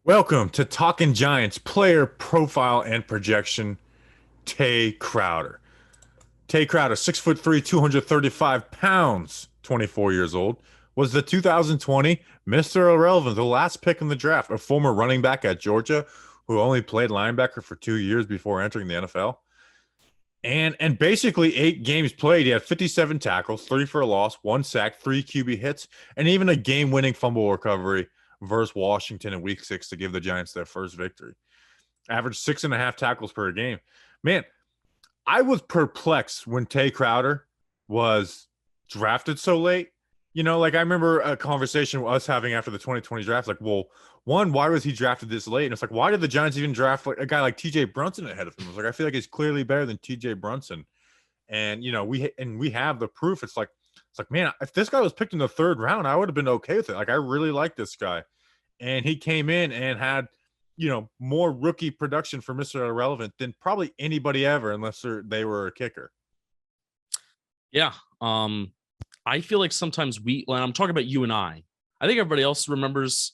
Welcome to Talking Giants player profile and projection. Tay Crowder. Tay Crowder, 6'3", 235 pounds, 24 years old, was the 2020 Mr. Irrelevant, the last pick in the draft, a former running back at Georgia who only played linebacker for 2 years before entering the NFL. And basically 8 games played. He had 57 tackles, 3 for a loss, 1 sack, 3 QB hits, and even a game-winning fumble recovery versus Washington in Week 6 to give the Giants their first victory. Averaged 6.5 tackles per game. Man, I was perplexed when Tay Crowder was drafted so late. Like I remember a conversation us having after the 2020 draft. Like, well, one, why was he drafted this late? And it's like, why did the Giants even draft like a guy like TJ Brunson ahead of him? I was like, I feel like he's clearly better than TJ Brunson. And we have the proof. It's like, man, if this guy was picked in the third round, I would have been okay with it. Like, I really like this guy. And he came in and had more rookie production for Mr. Irrelevant than probably anybody ever, unless they were a kicker. Yeah. I feel like sometimes when I'm talking about you and I think everybody else remembers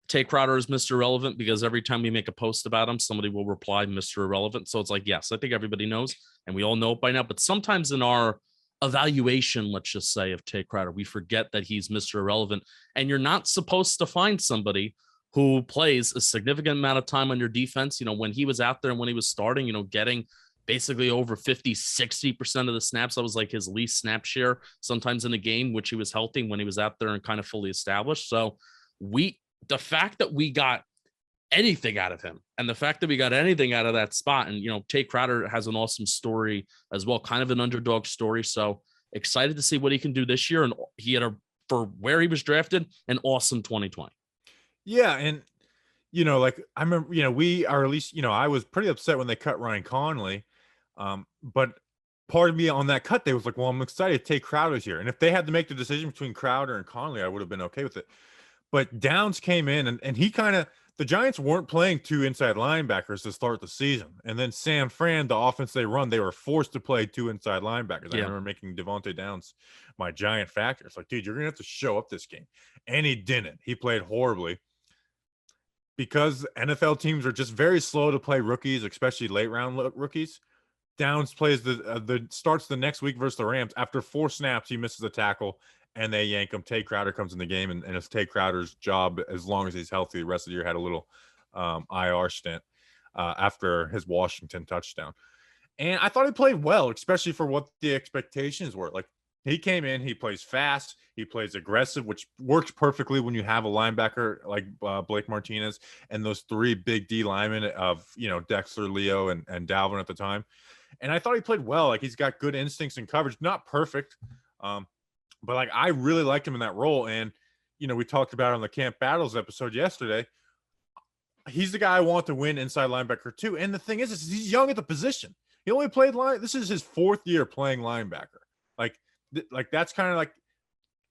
Tay Crowder as Mr. Irrelevant because every time we make a post about him, somebody will reply Mr. Irrelevant. So it's like, yes, I think everybody knows and we all know it by now. But sometimes in our evaluation, let's just say, of Tay Crowder, we forget that he's Mr. Irrelevant. And you're not supposed to find somebody who plays a significant amount of time on your defense. When he was out there and when he was starting, getting basically over 50-60% of the snaps. That was like his least snap share sometimes in a game, which he was healthy when he was out there and kind of fully established. So the fact that we got anything out of him and the fact that we got anything out of that spot, and Tay Crowder has an awesome story as well, kind of an underdog story. So excited to see what he can do this year. And he had for where he was drafted, an awesome 2020. Yeah, and like I remember, we are at least, I was pretty upset when they cut Ryan Conley. But part of me on that cut day was like, well, I'm excited to take Crowder's here. And if they had to make the decision between Crowder and Conley, I would have been okay with it. But Downs came in and he the Giants weren't playing 2 inside linebackers to start the season. And then San Fran, the offense they run, they were forced to play 2 inside linebackers. I remember making Devontae Downs my Giant factor. It's like, dude, you're going to have to show up this game. And he didn't. He played horribly because NFL teams are just very slow to play rookies, especially late round rookies. Downs plays starts the next week versus the Rams. After 4 snaps, he misses a tackle and they yank him. Tay Crowder comes in the game, and it's Tay Crowder's job, as long as he's healthy. The rest of the year had a little IR stint after his Washington touchdown. And I thought he played well, especially for what the expectations were. Like, he came in, he plays fast, he plays aggressive, which works perfectly when you have a linebacker like Blake Martinez and those 3 big D linemen of, Dexter, Leo, and Dalvin at the time. And I thought he played well. Like, he's got good instincts and coverage, not perfect. But like, I really liked him in that role. And, we talked about it on the Camp Battles episode yesterday. He's the guy I want to win inside linebacker too. And the thing is he's young at the position. He only played this is his 4th year playing linebacker. Like that's kind of like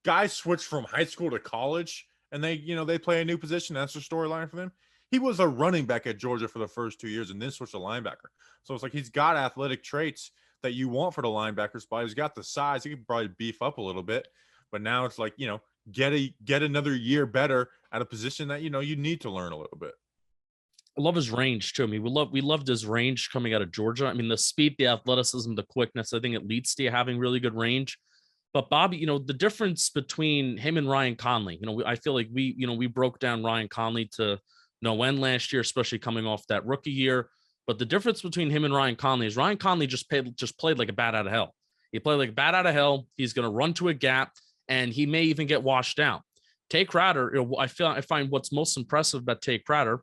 guys switch from high school to college and they play a new position. That's the storyline for them. He was a running back at Georgia for the first 2 years and then switched to linebacker. So it's like he's got athletic traits that you want for the linebacker spot. He's got the size. He could probably beef up a little bit. But now it's like, get another year better at a position that, you need to learn a little bit. I love his range too. I mean, we loved his range coming out of Georgia. I mean, the speed, the athleticism, the quickness, I think it leads to you having really good range. But Bobby, the difference between him and Ryan Conley, I feel like we broke down Ryan Conley to no end last year, especially coming off that rookie year. But the difference between him and Ryan Conley is Ryan Conley just played like a bat out of hell. He played like a bat out of hell. He's going to run to a gap, and he may even get washed out. Tay Crowder, I find what's most impressive about Tay Crowder,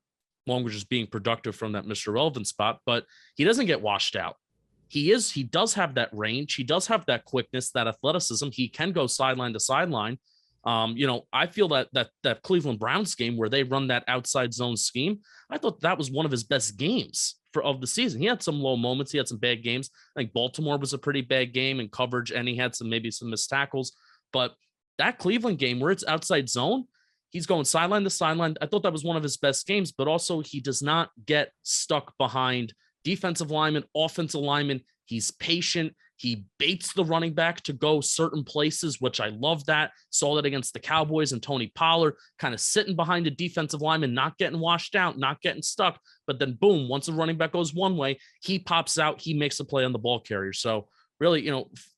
along with just being productive from that Mr. Relevant spot, but he doesn't get washed out. He does have that range. He does have that quickness, that athleticism. He can go sideline to sideline. I feel that Cleveland Browns game where they run that outside zone scheme, I thought that was one of his best games of the season. He had some low moments. He had some bad games. I think Baltimore was a pretty bad game in coverage, and he had maybe some missed tackles. But that Cleveland game where it's outside zone, he's going sideline to sideline. I thought that was one of his best games, but also he does not get stuck behind defensive linemen, offensive linemen. He's patient. He baits the running back to go certain places, which I love that. Saw that against the Cowboys and Tony Pollard kind of sitting behind a defensive lineman, not getting washed out, not getting stuck. But then boom, once a running back goes one way, he pops out, he makes a play on the ball carrier. So really,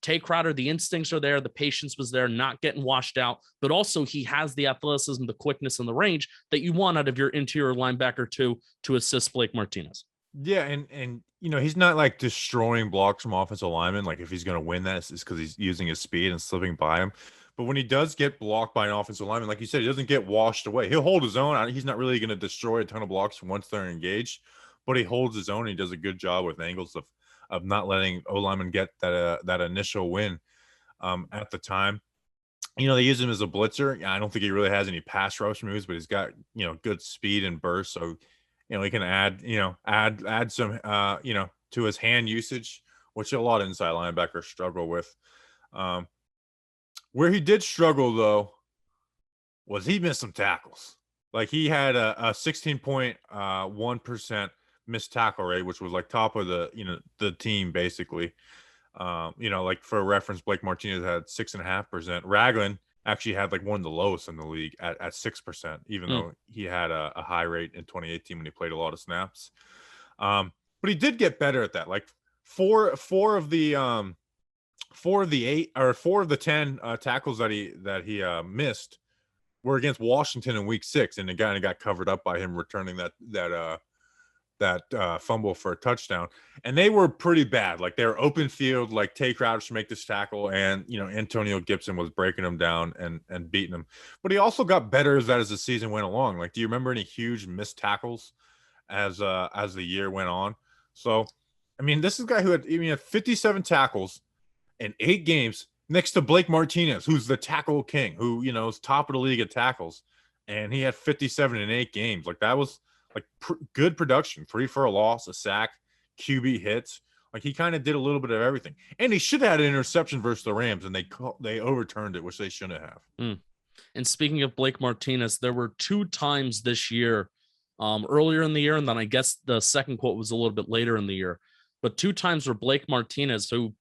Tay Crowder, the instincts are there, the patience was there, not getting washed out, but also he has the athleticism, the quickness, and the range that you want out of your interior linebacker to assist Blake Martinez. Yeah, and he's not like destroying blocks from offensive linemen. Like if he's going to win that, it's because he's using his speed and slipping by him. But when he does get blocked by an offensive lineman, like you said, he doesn't get washed away. He'll hold his own. He's not really going to destroy a ton of blocks once they're engaged, but he holds his own. And he does a good job with angles of not letting O linemen get that initial win at the time. They use him as a blitzer. I don't think he really has any pass rush moves, but he's got good speed and burst. So he can add some to his hand usage, which a lot of inside linebackers struggle with. Where he did struggle though was he missed some tackles. Like he had a 16.1% missed tackle rate, which was like top of the team basically. Like for reference, Blake Martinez had 6.5%. Ragland actually had like one of the lowest in the league at 6%, even though he had a high rate in 2018 when he played a lot of snaps. But he did get better at that. Like four of the 10 tackles that he missed were against Washington in week 6, and it got covered up by him returning that fumble for a touchdown. And they were pretty bad. Like they were open field, like Tay Crowder should make this tackle, and Antonio Gibson was breaking him down and beating him. But he also got better as the season went along. Like, do you remember any huge missed tackles as the year went on? So I mean, this is a guy who had 57 tackles in 8 games next to Blake Martinez, who's the tackle king, who is top of the league at tackles, and he had 57 in 8 games. Like that was like good production, 3 for a loss, a sack, QB hits. Like he kind of did a little bit of everything, and he should have had an interception versus the Rams, and they overturned it, which they shouldn't have. And speaking of Blake Martinez, there were 2 times this year, earlier in the year, and then I guess the second quote was a little bit later in the year, but 2 times where Blake Martinez, who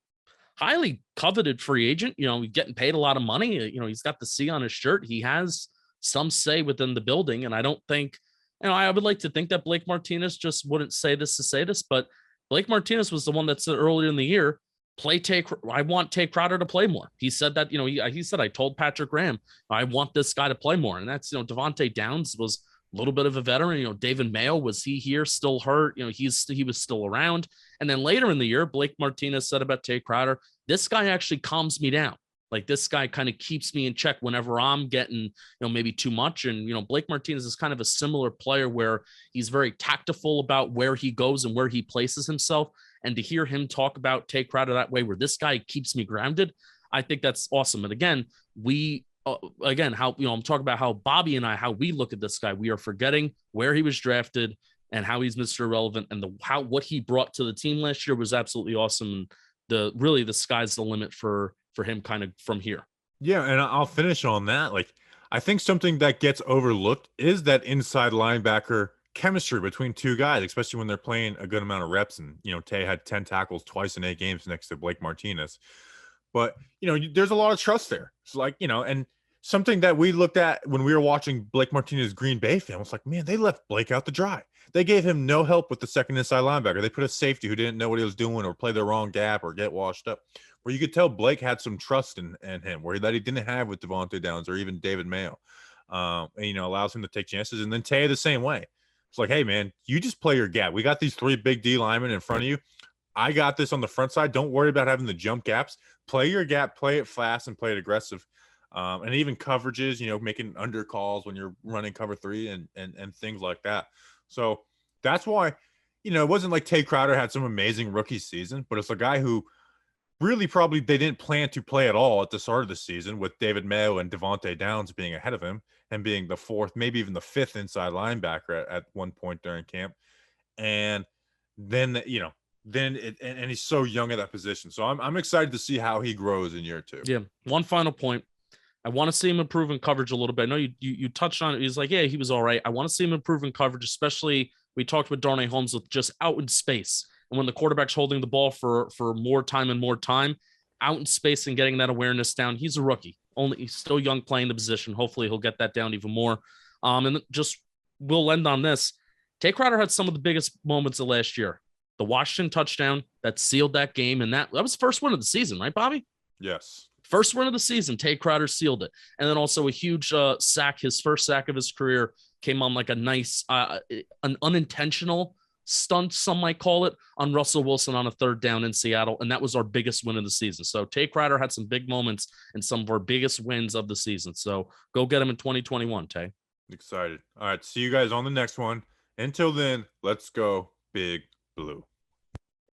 highly coveted free agent, getting paid a lot of money, he's got the C on his shirt, he has some say within the building, and I don't think. I would like to think that Blake Martinez just wouldn't say this to say this, but Blake Martinez was the one that said earlier in the year, I want Tay Crowder to play more. He said that, he said, I told Patrick Graham, I want this guy to play more. And that's, Devontae Downs was a little bit of a veteran. David Mayo, was he here still hurt? He was still around. And then later in the year, Blake Martinez said about Tay Crowder, this guy actually calms me down. Like this guy kind of keeps me in check whenever I'm getting, maybe too much. And, Blake Martinez is kind of a similar player where he's very tactful about where he goes and where he places himself. And to hear him talk about Tay Crowder that way, where this guy keeps me grounded, I think that's awesome. And again, I'm talking about how Bobby and I, how we look at this guy, we are forgetting where he was drafted and how he's Mr. Irrelevant, and what he brought to the team last year was absolutely awesome. The sky's the limit for him kind of from here. Yeah, and I'll finish on that. Like, I think something that gets overlooked is that inside linebacker chemistry between 2 guys, especially when they're playing a good amount of reps. And, Tay had 10 tackles twice in 8 games next to Blake Martinez. But, there's a lot of trust there. It's like, and something that we looked at when we were watching Blake Martinez Green Bay film, was like, man, they left Blake out to dry. They gave him no help with the second inside linebacker. They put a safety who didn't know what he was doing or play the wrong gap or get washed up, where you could tell Blake had some trust in him, that he didn't have with Devontae Downs or even David Mayo. And, allows him to take chances. And then Tay the same way. It's like, hey, man, you just play your gap. We got these 3 big D linemen in front of you. I got this on the front side. Don't worry about having the jump gaps. Play your gap, play it fast, and play it aggressive. And even coverages, making under calls when you're running cover 3 and things like that. So that's why, it wasn't like Tay Crowder had some amazing rookie season, but it's a guy who really probably they didn't plan to play at all at the start of the season, with David Mayo and Devontae Downs being ahead of him and being the 4th, maybe even the 5th inside linebacker at one point during camp. And then, and he's so young at that position. So I'm excited to see how he grows in year 2. Yeah. One final point. I want to see him improve in coverage a little bit. I know you touched on it. He's like, yeah, he was all right. I want to see him improve in coverage, especially we talked with Darnay Holmes with just out in space. And And when the quarterback's holding the ball for more time and more time, out in space and getting that awareness down, he's a rookie. He's still young playing the position. Hopefully he'll get that down even more. And just we'll end on this. Tay Crowder had some of the biggest moments of last year. The Washington touchdown that sealed that game, and that was the first win of the season, right, Bobby? Yes. First win of the season, Tay Crowder sealed it. And then also a huge sack, his first sack of his career, came on like a nice, an unintentional stunt, some might call it, on Russell Wilson on a third down in Seattle. And that was our biggest win of the season. So Tay Crowder had some big moments and some of our biggest wins of the season. So go get him in 2021, Tay. Excited. All right. See you guys on the next one. Until then, let's go Big Blue.